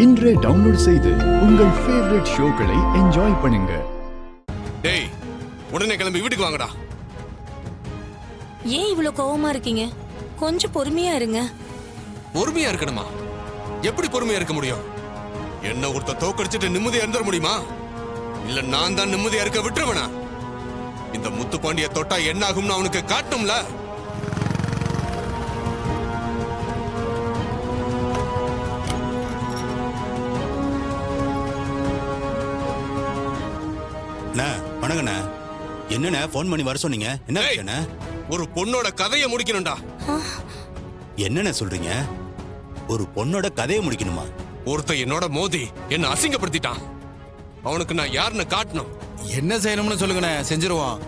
இன்றே டவுன்லோட் செய்து உங்கள் ஃபேவரட் ஷோக்களை என்ஜாய் பண்ணுங்க. டேய், உடனே கிளம்பி வீட்டுக்கு வாங்கடா. ஏன் இவ்ளோ கோவமா இருக்கீங்க? கொஞ்சம் பொறுமையா இருங்க. பொறுமையா இருக்கணுமா? எப்படி பொறுமையா இருக்க முடியும்? என்ன ஒருத்த தோக்கடிச்சிட்டு நிம்மதியா இருந்துட முடியுமா? இல்ல நான் தான் நிம்மதியா இருக்க விட்டுருவனா? இந்த முத்துப்பாண்டிய தொட்டா என்ன ஆகும்னு அவனுக்கு காட்டும்ல. வணக்கண்ணா. என்னண்ணா போன் பண்ணி வர சொன்னீங்க? என்ன ஒரு பொண்ணோட கதையை முடிக்கணும்டா. என்னண்ணா சொல்றீங்க? ஒரு பொண்ணோட கதையை முடிக்கணுமா? ஒருத்த என்னோட மோதி என்ன அசிங்கப்படுத்திட்டான். அவனுக்கு நான் யாருன்னு காட்டணும். என்ன செய்யணும்னு சொல்லுங்கண்ணே, செஞ்சிருவோம்.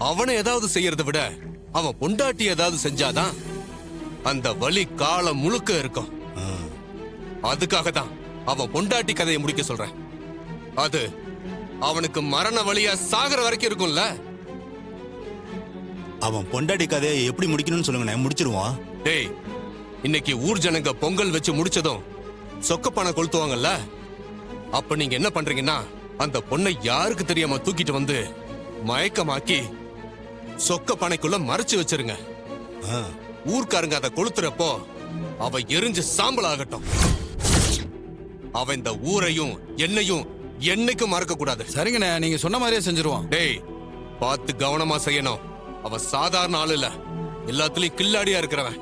அவனை ஏதாவது செய்யறதை விட அவன் பொண்டாட்டி ஏதாவது செஞ்சாதான் அந்த வலி காலம் முழுக்க இருக்கும். அதுக்காக தான் அவன் பொண்டாட்டி கதையை முடிக்க சொல்றேன். அது அவனுக்கு மரண வலியா சாகர வரைக்கும் இருக்கும்ல. அவன் பொண்டாட்டி கதையை எப்படி முடிக்கணும்னு சொல்லுங்கண்ணே, முடிச்சிருவான். டேய், இன்னைக்கு ஊர் ஜனங்க பொங்கல் வச்சு முடிச்சதும் சொக்கப்பணம் கொளுத்துவாங்கல்ல. அப்ப நீங்க என்ன பண்றீங்கன்னா, அந்த பொண்ணை யாருக்கு தெரியாம தூக்கிட்டு வந்து மயக்கமாக்கி சொக்க பானைக்குள்ள மறைச்சு வச்சிருங்க. ஊர்க்காரங்க அதை கொளுத்துறப்போ அவ எரிஞ்சு சாம்பல் ஆகட்டும். அவ இந்த ஊரையும் என்னையும் என்னைக்கும் மறக்க கூடாது. சரிங்கண்ணே, நீங்க சொன்ன மாதிரியே செஞ்சிருவோம். டேய், பார்த்து கவனமா செய்யணும். அவ சாதாரண ஆள் இல்ல, எல்லாத்துலயும் கில்லாடியா இருக்கிறவன்.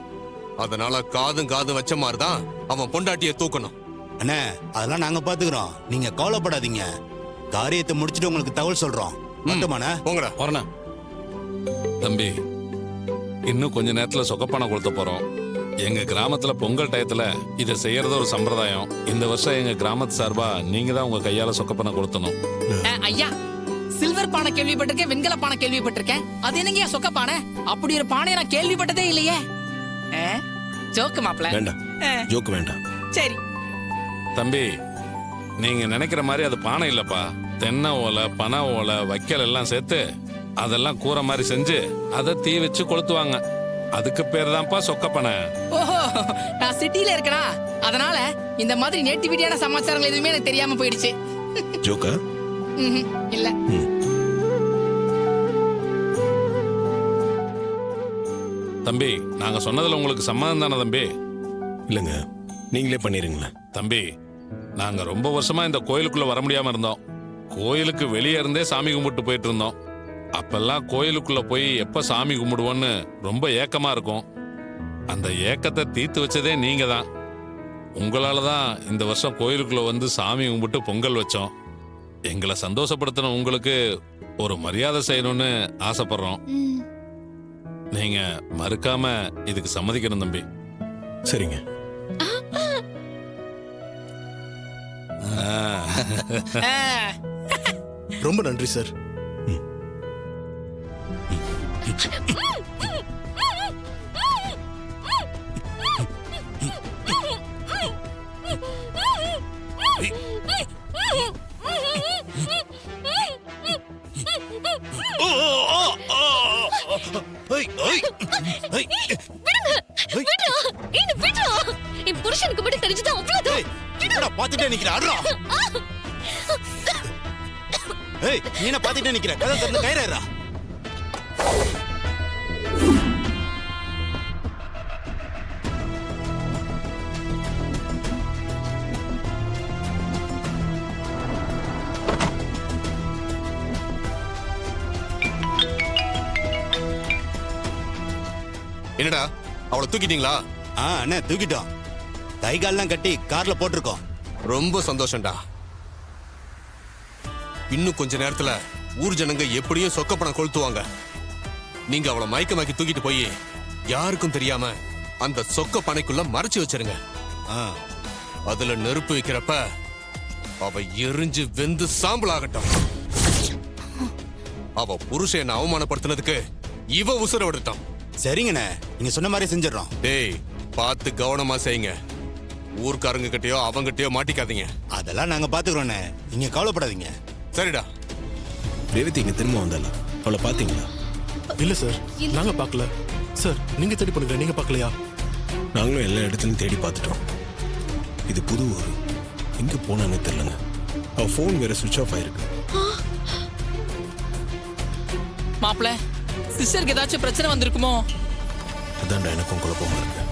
அதனால காதும் வச்ச மாதிரிதான் அவன் பொண்டாட்டிய தூக்கணும். அண்ணே, அதெல்லாம் நாங்க பாத்துக்கிறோம், நீங்க கவலைப்படாதீங்க. காரியத்தை முடிச்சிட்டு உங்களுக்கு தகவல் சொல்றோம். மட்டுமாண்ணே? போங்கடா. வரண்ணா. தம்பி, இன்னும் கொஞ்ச நேரத்துல சொக்கப்பானை கொளுத்த போறோம். எங்க கிராமத்துல பொங்கல் டயத்துல இதை செய்யறது ஒரு சம்பிரதாயம். இந்த வருஷம் எங்க கிராமத்து சார்பா நீங்க தான் உங்க கையால சொக்கப்பானை கொளுத்தணும். ஐயா, சில்வர் பானை கேள்விப்பட்டிருக்கேன், வெண்கல பானை கேள்விப்பட்டிருக்கேன். அது என்னங்க சொக்க பானை? அப்படி ஒரு பானையை நான் கேள்விப்பட்டதே இல்லையே. ஜோக்கு மாப்ள. வேண்டாம், ஜோக்கு வேண்டாம். சரி தம்பி, நீங்க நினைக்கிற மாதிரி அது பானை இல்லப்பா. தென்னை ஓலை, பனை ஓலை, வைக்கல் எல்லாம் சேர்த்து அதெல்லாம் கூரை மாதிரி செஞ்சு அதை தீ வச்சு கொளுத்துவாங்க. அதுக்கு பேர் தான்ப்பா சொக்கப்பானை. ஓஹோ, நான் சிட்டில இருக்கனா, அதனால இந்த மாதிரி நேட்டிவிட்டியான சமாச்சாரங்கள் எதுவுமே எனக்கு தெரியாம போயிடுச்சு. ஜோக்கா? இல்ல. தம்பி, நாங்க சொன்னதுல உங்களுக்கு சம்மதம் தானே தம்பி? இல்லங்க, நீங்களே பண்ணிருங்களேன். தம்பி, நாங்க ரொம்ப வருஷமா இந்த கோயிலுக்குள்ள வர முடியாம இருந்தோம். கோயிலுக்கு வெளியே இருந்தே சாமி கும்பிட்டு போயிட்டு இருந்தோம். அப்பெல்லாம் கோயிலுக்குள்ள போய் எப்ப சாமி கும்பிடுவோன்னு ரொம்ப ஏக்கமா இருக்கும். அந்த ஏக்கத்தை தீர்த்து வச்சதே நீங்க தான். உங்களாலதான் இந்த வருஷம் கோயிலுக்குள்ள வந்து சாமி கும்பிட்டு பொங்கல் வச்சோம். எங்களை சந்தோஷப்படுத்தின உங்களுக்கு ஒரு மரியாதை செய்யணும்னு ஆசைப்படுறோம். நீங்க மறுக்காம இதுக்கு சம்மதிக்கணும் தம்பி. சரிங்க. ரொம்ப நன்றி சார். என் புருஷனுக்கு மட்டும் தெரிஞ்சுதான் அவ்வளவுதான். பாத்துட்டே நிக்கிறா. ஏய், நீ என்ன பாத்துட்டே நிக்கிற? கதை திறந்து கயிறா. என்னடா, அவளை தூக்கிட்டீங்களா? அண்ணே, தூக்கிட்டோம். கை கால்லாம் கட்டி கார்ல போட்டிருக்கோம். ரொம்ப சந்தோஷம்டா. இன்னும் கொஞ்ச நேரத்துல ஊர் ஜனங்க எப்படியும் சொக்கப்பணம் கொளுத்துவாங்க. நீங்க அவளை மயக்கமாக்கி தூக்கிட்டு போய் யாருக்கும் தெரியாம அந்த சொக்க பனைக்குள்ள மறைச்சு வச்சிருங்க. அதுல நெருப்பு வைக்கிறப்ப அவ எரிஞ்சு வெந்து சாம்பல் ஆகட்டும். அவ புருஷனை அவமானப்படுத்தினதுக்கு இவ உசுர விடட்டும். சரிங்கண்ணே, நீங்க சொன்ன மாதிரி செஞ்சிடறோம். டேய், பார்த்து கவனமா செய்யுங்க. ஊர்க்காரங்க கிட்டயோ அவங்கிட்டயோ மாட்டிக்காதீங்க. அதெல்லாம் நாங்க பாத்துக்கிறோண்ணே, நீங்க கவலைப்படாதீங்க. சரிடா. ரேவதி இங்க திரும்ப வந்தால அவளை பாத்தீங்களா? இல்ல சார், நாங்க பார்க்கல. சார் நீங்க தேடி பண்ணுங்க, நீங்க பார்க்கலையா? நாங்களும் எல்லா இடத்துலயும் தேடி பார்த்துட்டோம். இது புது ஊர், எங்க போனான்னு தெரியலங்க. அவ ஃபோன் வேற சுவிட்ச் ஆஃப் ஆயிருக்கு. மாப்பிள, சிஸ்டருக்கு ஏதாச்சும் பிரச்சனை வந்திருக்குமோ? அதான்டா எனக்கும் குழப்பமா இருக்கு.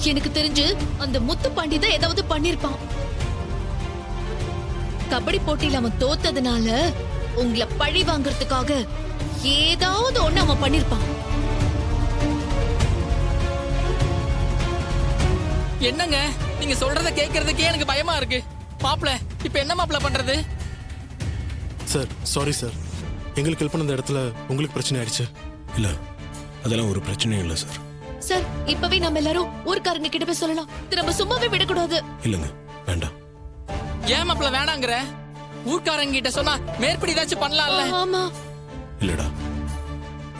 எனக்கு தெரிஞ்சு அந்த முத்து பாண்டி தான் ஏதாவது பண்ணிருப்பான். கபடி போட்டியில அவன் தோத்ததுனால உங்களை பழி வாங்குறதுக்காக ஏதாவது ஒண்ணு அவன் பண்ணிருப்பான். என்னங்க நீங்க சொல்றத கேக்குறதுக்கே எனக்கு பயமா இருக்கு. மாப்பிள, இப்ப என்ன மாப்பிள பண்றது? சார் சாரி சார், எங்களுக்கு ஹெல்ப் பண்ண அந்த இடத்துல உங்களுக்கு பிரச்சனை ஆயிடுச்சு. இல்ல அதெல்லாம் ஒரு பிரச்சனையும் இல்லை சார். சார் இப்பவே நம்ம எல்லாரும் ஊர்க்காரங்க கிட்ட போய் சொல்லலாம். திரும்ப சும்மாவே விடக்கூடாது. இல்லைங்க வேண்டாம். ஏன் மாப்பிள வேணாங்கிற? ஊர்க்காரங்க கிட்ட சொன்னா மேற்படி ஏதாச்சும் பண்ணலாம்ல? ஆமா. இல்லடா,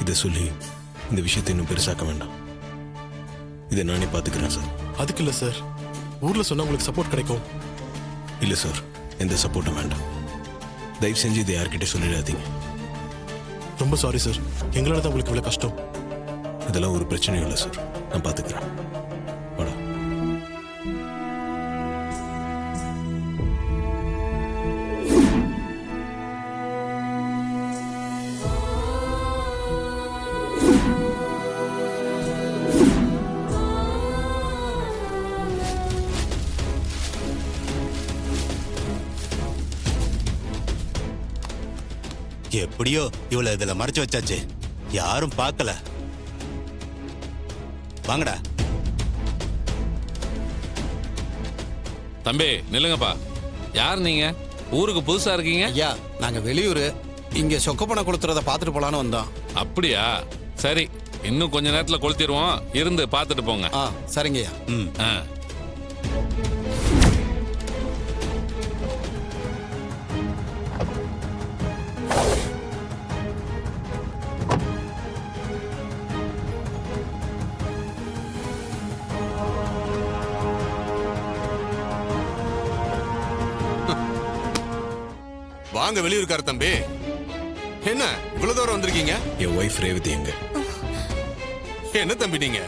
இதை சொல்லி இந்த விஷயத்தை இன்னும் பெருசாக்க வேண்டாம். இதை நானே பாத்துக்கிறேன் சார். அதுக்கு இல்ல சார், ஊர்ல சொன்னா உங்களுக்கு சப்போர்ட் கிடைக்கும். இல்ல சார், எந்த சப்போர்ட்டும் வேண்டாம். தயவு செஞ்சு இதை யார்கிட்ட சொல்லிடாதீங்க. ரொம்ப சாரி சார், எங்களால தான் உங்களுக்கு இவ்வளவு கஷ்டம். அதெல்லாம் ஒரு பிரச்சனையும் இல்லை சார், நான் பாத்துக்கிறேன். வாடா. எப்படியோ இவளை இதுல மறைச்சு வச்சாச்சு, யாரும் பார்க்கல. வாங்கடா. தம்பி நில்லுங்கப்பா. யார் நீங்க? ஊருக்கு புதுசா இருக்கீங்க? ஐயா, நாங்க வெளியூர், இங்க சொக்கப்பணம் கொடுத்துறத பாத்துட்டு போலான்னு வந்தோம். அப்படியா? சரி, இன்னும் கொஞ்ச நேரத்துல கொளுத்திடுவோம், இருந்து பார்த்துட்டு போங்க. சரிங்கய்யா. ம். ஆ. வாங்க வெளியூர்க்கார தம்பி. என்ன இவ்வளவு தூரம் வந்திருக்கீங்க? என் ஒய்ஃப் ரேவதி எங்க? என்ன தம்பி நீங்க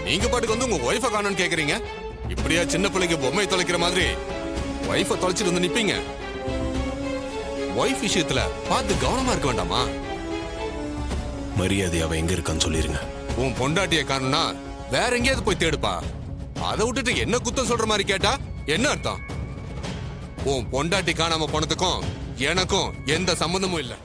நீங்க பாட்டுக்கு வந்து உங்க ஒய்ஃபை காணோன்னு கேக்குறீங்க? இப்படியா சின்ன பிள்ளைங்க பொம்மை தொலைக்கிற மாதிரி ஒய்ஃபை தொலைச்சிட்டு வந்து நிப்பீங்க? ஒய்ஃப் விஷயத்துல பார்த்து கவனமா இருக்க வேண்டாமா? மரியாதை அவ எங்க இருக்கான்னு சொல்லிருங்க. உன் பொண்டாட்டிய காணும்னா வேற எங்கேயாவது போய் தேடுப்பா. அதை விட்டுட்டு என்ன குத்தம் சொல்ற மாதிரி கேட்டா என்ன அர்த்தம்? உன் பொண்டாட்டி காணாம போனதுக்கும் எனக்கும் எந்த சம்பந்தமும் இல்லை.